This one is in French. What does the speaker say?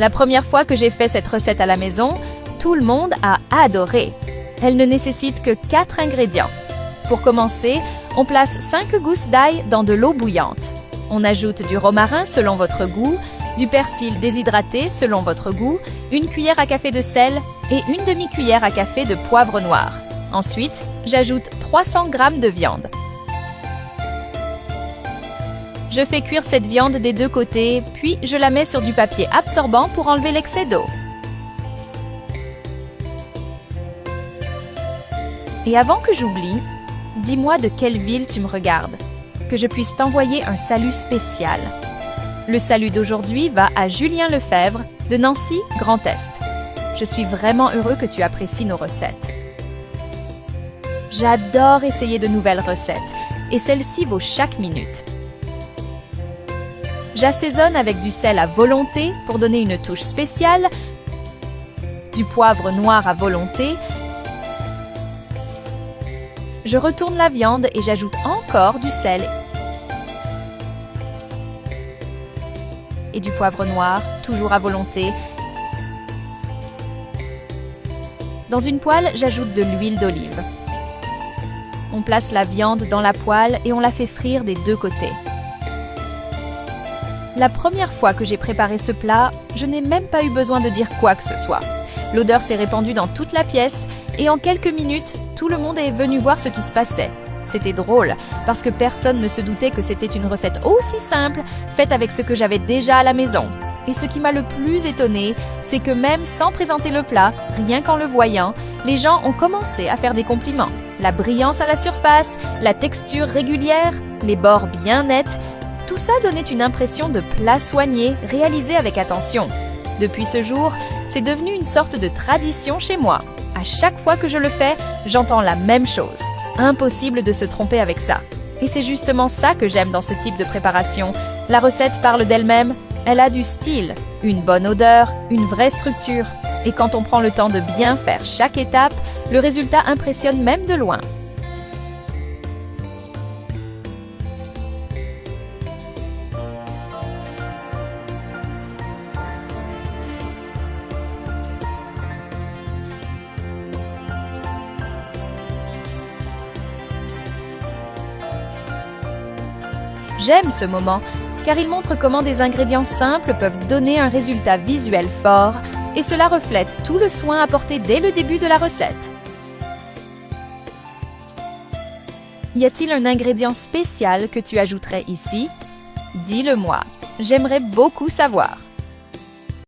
La première fois que j'ai fait cette recette à la maison, tout le monde a adoré. Elle ne nécessite que 4 ingrédients. Pour commencer, on place 5 gousses d'ail dans de l'eau bouillante. On ajoute du romarin selon votre goût, du persil déshydraté selon votre goût, une cuillère à café de sel et une demi-cuillère à café de poivre noir. Ensuite, j'ajoute 300 g de viande. Je fais cuire cette viande des deux côtés, puis je la mets sur du papier absorbant pour enlever l'excès d'eau. Et avant que j'oublie, dis-moi de quelle ville tu me regardes, que je puisse t'envoyer un salut spécial. Le salut d'aujourd'hui va à Julien Lefebvre de Nancy, Grand Est. Je suis vraiment heureux que tu apprécies nos recettes. J'adore essayer de nouvelles recettes et celle-ci vaut chaque minute. J'assaisonne avec du sel à volonté pour donner une touche spéciale, du poivre noir à volonté. Je retourne la viande et j'ajoute encore du sel et du poivre noir, toujours à volonté. Dans une poêle, j'ajoute de l'huile d'olive. On place la viande dans la poêle et on la fait frire des deux côtés. La première fois que j'ai préparé ce plat, je n'ai même pas eu besoin de dire quoi que ce soit. L'odeur s'est répandue dans toute la pièce et en quelques minutes, tout le monde est venu voir ce qui se passait. C'était drôle parce que personne ne se doutait que c'était une recette aussi simple, faite avec ce que j'avais déjà à la maison. Et ce qui m'a le plus étonnée, c'est que même sans présenter le plat, rien qu'en le voyant, les gens ont commencé à faire des compliments. La brillance à la surface, la texture régulière, les bords bien nets, tout ça donnait une impression de plat soigné, réalisé avec attention. Depuis ce jour, c'est devenu une sorte de tradition chez moi. À chaque fois que je le fais, j'entends la même chose. Impossible de se tromper avec ça. Et c'est justement ça que j'aime dans ce type de préparation. La recette parle d'elle-même, elle a du style, une bonne odeur, une vraie structure. Et quand on prend le temps de bien faire chaque étape, le résultat impressionne même de loin. J'aime ce moment, car il montre comment des ingrédients simples peuvent donner un résultat visuel fort, et cela reflète tout le soin apporté dès le début de la recette. Y a-t-il un ingrédient spécial que tu ajouterais ici? Dis-le moi, j'aimerais beaucoup savoir.